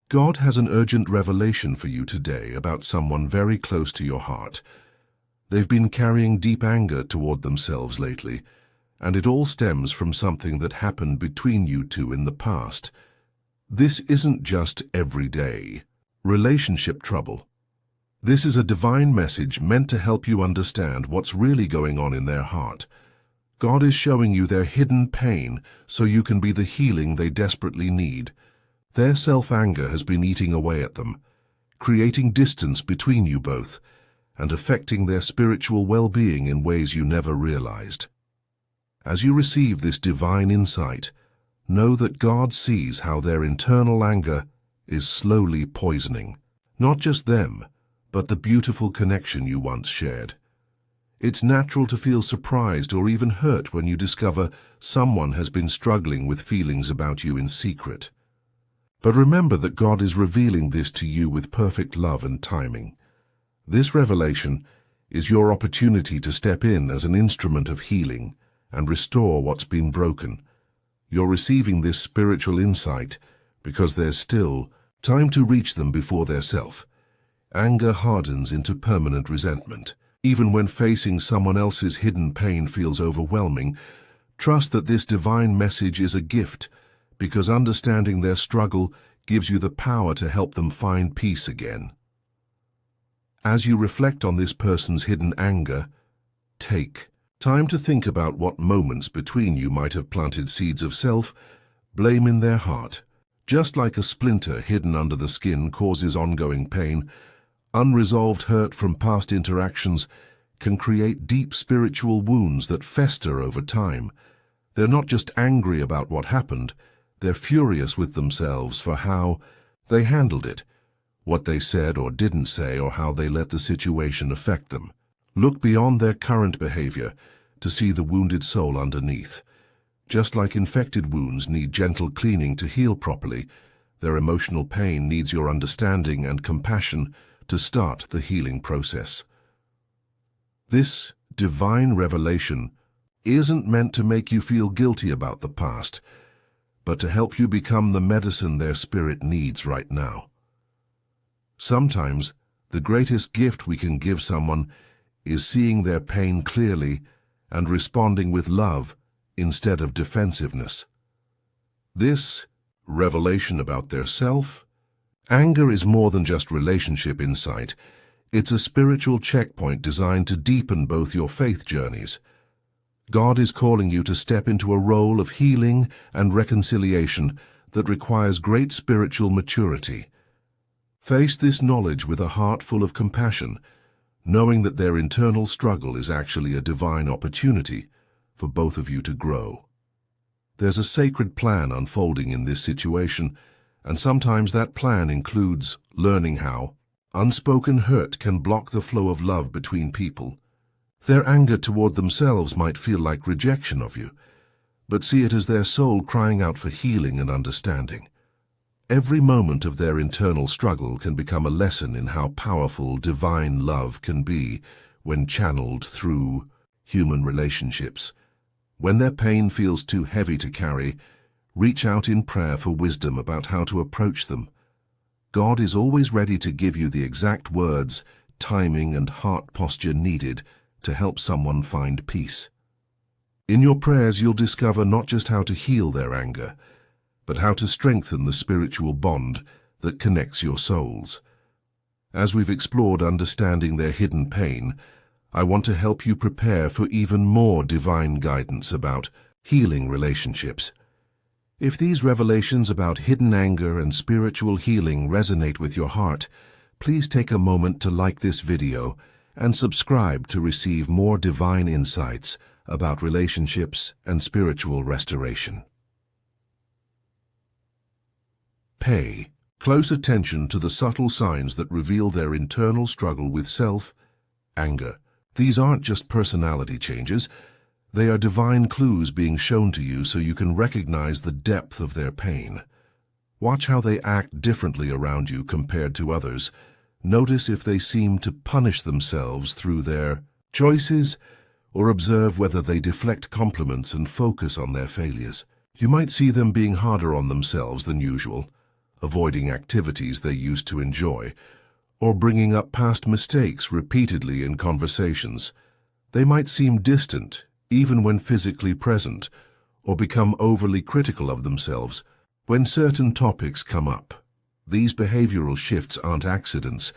God has an urgent revelation for you today about someone very close to your heart. They've been carrying deep anger toward themselves lately, and it all stems from something that happened between you two in the past. This isn't just everyday relationship trouble. This is a divine message meant to help you understand what's really going on in their heart. God is showing you their hidden pain so you can be the healing they desperately need. Their self-anger has been eating away at them, creating distance between you both, and affecting their spiritual well-being in ways you never realized. As you receive this divine insight, know that God sees how their internal anger is slowly poisoning, not just them, but the beautiful connection you once shared. It's natural to feel surprised or even hurt when you discover someone has been struggling with feelings about you in secret. But remember that God is revealing this to you with perfect love and timing. This revelation is your opportunity to step in as an instrument of healing and restore what's been broken. You're receiving this spiritual insight because there's still time to reach them before their self. Anger hardens into permanent resentment. Even when facing someone else's hidden pain feels overwhelming, trust that this divine message is a gift, because understanding their struggle gives you the power to help them find peace again. As you reflect on this person's hidden anger, take time to think about what moments between you might have planted seeds of self-blame in their heart. Just like a splinter hidden under the skin causes ongoing pain, unresolved hurt from past interactions can create deep spiritual wounds that fester over time. They're not just angry about what happened, they're furious with themselves for how they handled it, what they said or didn't say, or how they let the situation affect them. Look beyond their current behavior to see the wounded soul underneath. Just like infected wounds need gentle cleaning to heal properly, their emotional pain needs your understanding and compassion to start the healing process. This divine revelation isn't meant to make you feel guilty about the past, but to help you become the medicine their spirit needs right now. Sometimes, the greatest gift we can give someone is seeing their pain clearly and responding with love instead of defensiveness. This revelation about their self-anger is more than just relationship insight. It's a spiritual checkpoint designed to deepen both your faith journeys. God is calling you to step into a role of healing and reconciliation that requires great spiritual maturity. Face this knowledge with a heart full of compassion, knowing that their internal struggle is actually a divine opportunity for both of you to grow. There's a sacred plan unfolding in this situation, and sometimes that plan includes learning how unspoken hurt can block the flow of love between people. Their anger toward themselves might feel like rejection of you, but see it as their soul crying out for healing and understanding. Every moment of their internal struggle can become a lesson in how powerful divine love can be when channeled through human relationships. When their pain feels too heavy to carry, reach out in prayer for wisdom about how to approach them. God is always ready to give you the exact words, timing, and heart posture needed to help someone find peace. In your prayers, you'll discover not just how to heal their anger, but how to strengthen the spiritual bond that connects your souls. As we've explored understanding their hidden pain, I want to help you prepare for even more divine guidance about healing relationships. If these revelations about hidden anger and spiritual healing resonate with your heart, please take a moment to like this video and subscribe to receive more divine insights about relationships and spiritual restoration. Pay close attention to the subtle signs that reveal their internal struggle with self-anger. These aren't just personality changes. They are divine clues being shown to you so you can recognize the depth of their pain. Watch how they act differently around you compared to others. Notice if they seem to punish themselves through their choices, or observe whether they deflect compliments and focus on their failures. You might see them being harder on themselves than usual, avoiding activities they used to enjoy, or bringing up past mistakes repeatedly in conversations. They might seem distant, even when physically present, or become overly critical of themselves when certain topics come up. These behavioral shifts aren't accidents.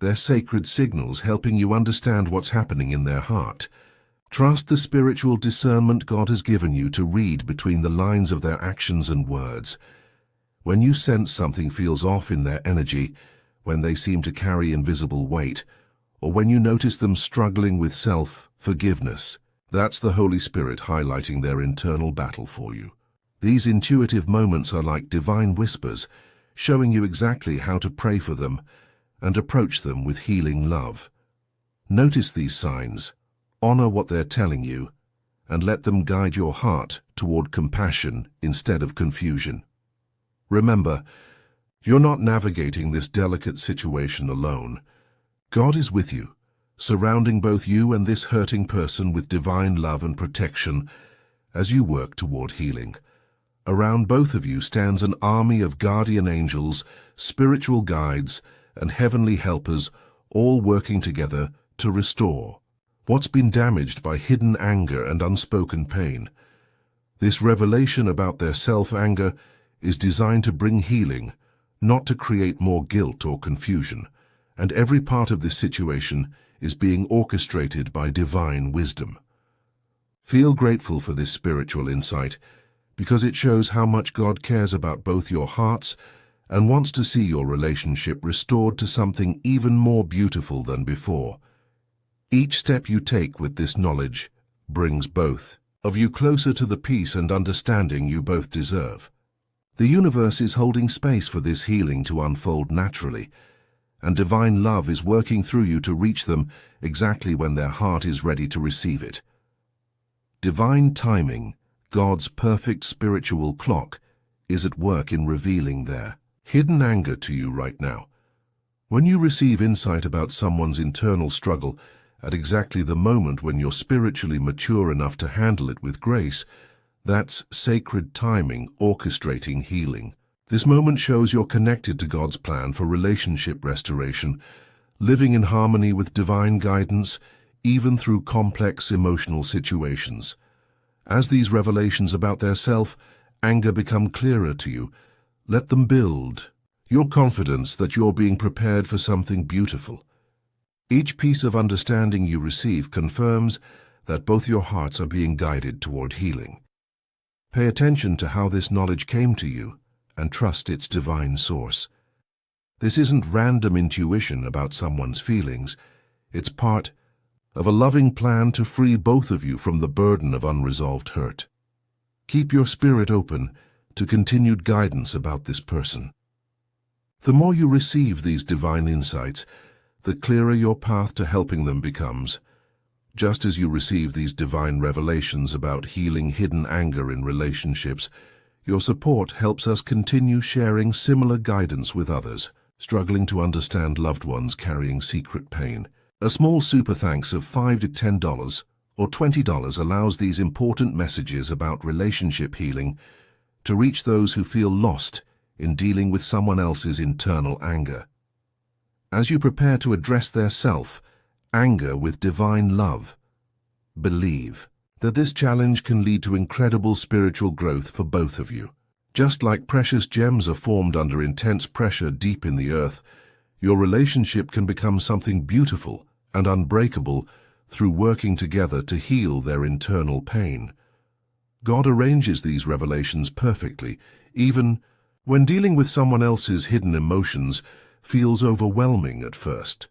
They're sacred signals helping you understand what's happening in their heart. Trust the spiritual discernment God has given you to read between the lines of their actions and words. When you sense something feels off in their energy, when they seem to carry invisible weight, or when you notice them struggling with self-forgiveness, that's the Holy Spirit highlighting their internal battle for you. These intuitive moments are like divine whispers, showing you exactly how to pray for them and approach them with healing love. Notice these signs, honor what they're telling you, and let them guide your heart toward compassion instead of confusion. Remember, you're not navigating this delicate situation alone. God is with you, surrounding both you and this hurting person with divine love and protection as you work toward healing. Around both of you stands an army of guardian angels, spiritual guides, and heavenly helpers, all working together to restore what's been damaged by hidden anger and unspoken pain. This revelation about their self-anger is designed to bring healing, not to create more guilt or confusion, and every part of this situation is being orchestrated by divine wisdom. Feel grateful for this spiritual insight, because it shows how much God cares about both your hearts and wants to see your relationship restored to something even more beautiful than before. Each step you take with this knowledge brings both of you closer to the peace and understanding you both deserve. The universe is holding space for this healing to unfold naturally, and divine love is working through you to reach them exactly when their heart is ready to receive it. Divine timing, God's perfect spiritual clock, is at work in revealing their hidden anger to you right now. When you receive insight about someone's internal struggle at exactly the moment when you're spiritually mature enough to handle it with grace, that's sacred timing orchestrating healing. This moment shows you're connected to God's plan for relationship restoration, living in harmony with divine guidance, even through complex emotional situations. As these revelations about their self-anger become clearer to you, let them build your confidence that you're being prepared for something beautiful. Each piece of understanding you receive confirms that both your hearts are being guided toward healing. Pay attention to how this knowledge came to you and trust its divine source. This isn't random intuition about someone's feelings. It's part of a loving plan to free both of you from the burden of unresolved hurt. Keep your spirit open to continued guidance about this person. The more you receive these divine insights, the clearer your path to helping them becomes. Just as you receive these divine revelations about healing hidden anger in relationships, your support helps us continue sharing similar guidance with others, struggling to understand loved ones carrying secret pain. A small super thanks of $5 to $10 or $20 allows these important messages about relationship healing to reach those who feel lost in dealing with someone else's internal anger. As you prepare to address their self-anger with divine love, believe that this challenge can lead to incredible spiritual growth for both of you. Just like precious gems are formed under intense pressure deep in the earth, your relationship can become something beautiful and unbreakable through working together to heal their internal pain. God arranges these revelations perfectly, even when dealing with someone else's hidden emotions feels overwhelming at first.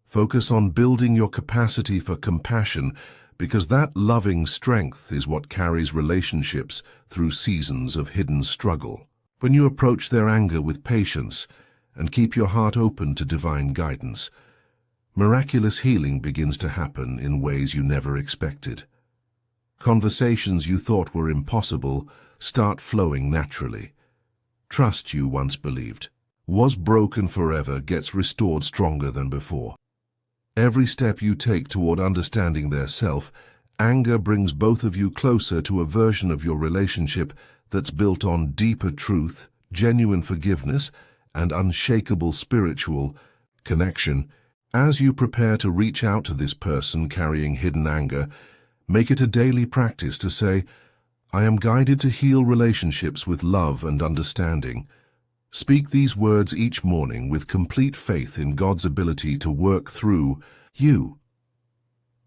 Focus on building your capacity for compassion, because that loving strength is what carries relationships through seasons of hidden struggle. When you approach their anger with patience and keep your heart open to divine guidance, miraculous healing begins to happen in ways you never expected. Conversations you thought were impossible start flowing naturally. Trust you once believed was broken forever gets restored stronger than before. Every step you take toward understanding their self-anger brings both of you closer to a version of your relationship that's built on deeper truth, genuine forgiveness, and unshakable spiritual connection. As you prepare to reach out to this person carrying hidden anger, make it a daily practice to say, "I am guided to heal relationships with love and understanding." Speak these words each morning with complete faith in God's ability to work through you.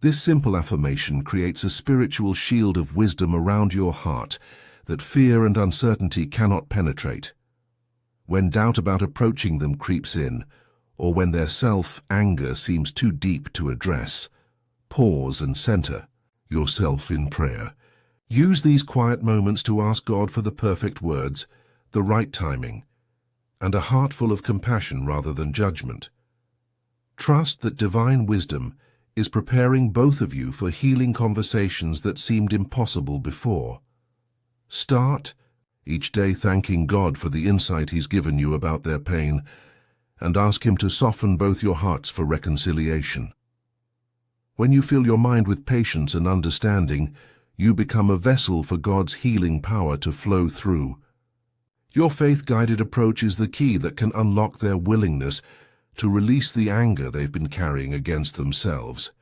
This simple affirmation creates a spiritual shield of wisdom around your heart that fear and uncertainty cannot penetrate. When doubt about approaching them creeps in, or when their self-anger seems too deep to address, pause and center yourself in prayer. Use these quiet moments to ask God for the perfect words, the right timing, and a heart full of compassion rather than judgment. Trust that divine wisdom is preparing both of you for healing conversations that seemed impossible before. Start each day thanking God for the insight He's given you about their pain, and ask Him to soften both your hearts for reconciliation. When you fill your mind with patience and understanding, you become a vessel for God's healing power to flow through. Your faith-guided approach is the key that can unlock their willingness to release the anger they've been carrying against themselves.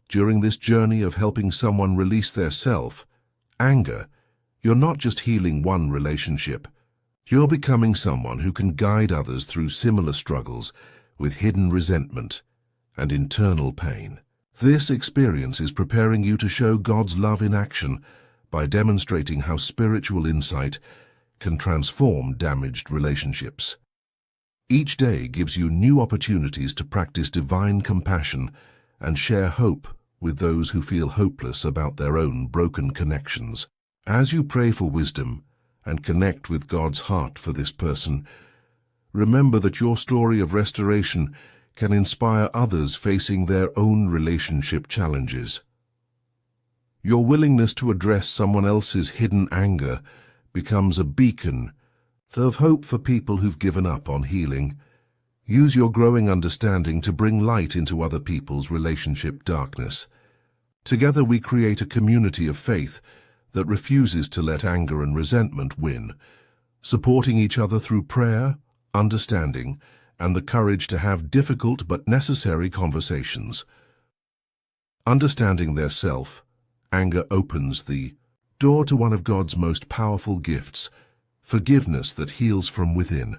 During this journey of helping someone release their self-anger, you're not just healing one relationship. You're becoming someone who can guide others through similar struggles with hidden resentment and internal pain. This experience is preparing you to show God's love in action by demonstrating how spiritual insight can transform damaged relationships. Each day gives you new opportunities to practice divine compassion and share hope with those who feel hopeless about their own broken connections. As you pray for wisdom and connect with God's heart for this person, remember that your story of restoration can inspire others facing their own relationship challenges. Your willingness to address someone else's hidden anger becomes a beacon of hope for people who've given up on healing. Use your growing understanding to bring light into other people's relationship darkness. Together we create a community of faith that refuses to let anger and resentment win, supporting each other through prayer, understanding, and the courage to have difficult but necessary conversations. Understanding their self-anger opens the door to one of God's most powerful gifts, forgiveness that heals from within.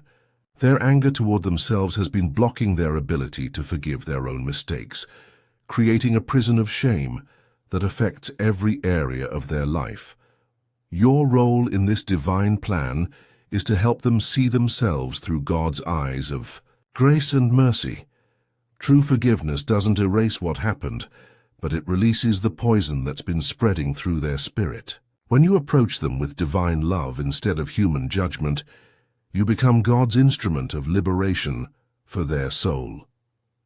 Their anger toward themselves has been blocking their ability to forgive their own mistakes, creating a prison of shame that affects every area of their life. Your role in this divine plan is to help them see themselves through God's eyes of grace and mercy. True forgiveness doesn't erase what happened, but it releases the poison that's been spreading through their spirit. When you approach them with divine love instead of human judgment, you become God's instrument of liberation for their soul.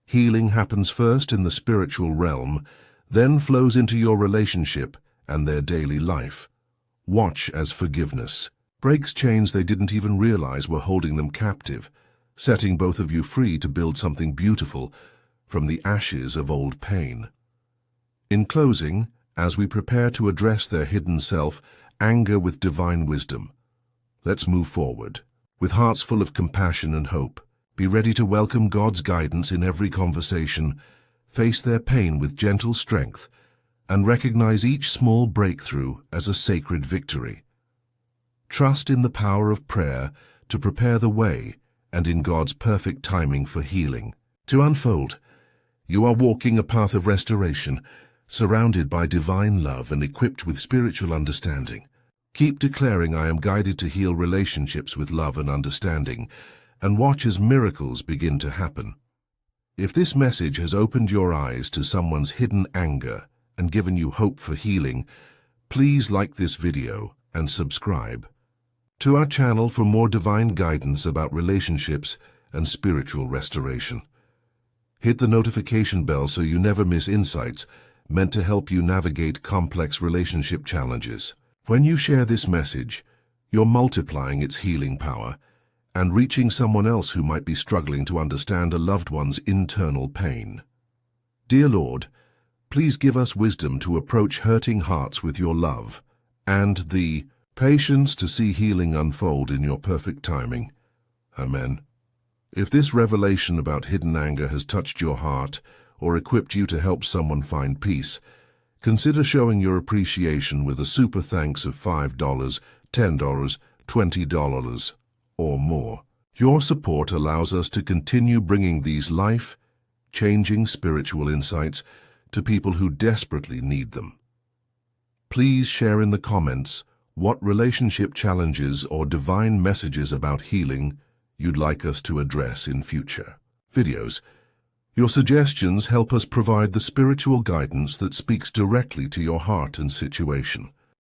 Healing happens first in the spiritual realm, then flows into your relationship and their daily life. Watch as forgiveness breaks chains they didn't even realize were holding them captive, setting both of you free to build something beautiful from the ashes of old pain. In closing, as we prepare to address their hidden self-anger with divine wisdom, let's move forward. With hearts full of compassion and hope, be ready to welcome God's guidance in every conversation, face their pain with gentle strength, and recognize each small breakthrough as a sacred victory. Trust in the power of prayer to prepare the way and in God's perfect timing for healing to unfold. You are walking a path of restoration, surrounded by divine love and equipped with spiritual understanding. Keep declaring, "I am guided to heal relationships with love and understanding," and watch as miracles begin to happen. If this message has opened your eyes to someone's hidden anger and given you hope for healing, please like this video and subscribe to our channel for more divine guidance about relationships and spiritual restoration. Hit the notification bell so you never miss insights meant to help you navigate complex relationship challenges. When you share this message, you're multiplying its healing power and reaching someone else who might be struggling to understand a loved one's internal pain. Dear Lord, please give us wisdom to approach hurting hearts with your love and the patience to see healing unfold in your perfect timing. Amen. If this revelation about hidden anger has touched your heart or equipped you to help someone find peace, consider showing your appreciation with a super thanks of $5, $10, $20, or more. Your support allows us to continue bringing these life-changing spiritual insights to people who desperately need them. Please share in the comments what relationship challenges or divine messages about healing you'd like us to address in future videos. Your suggestions help us provide the spiritual guidance that speaks directly to your heart and situation.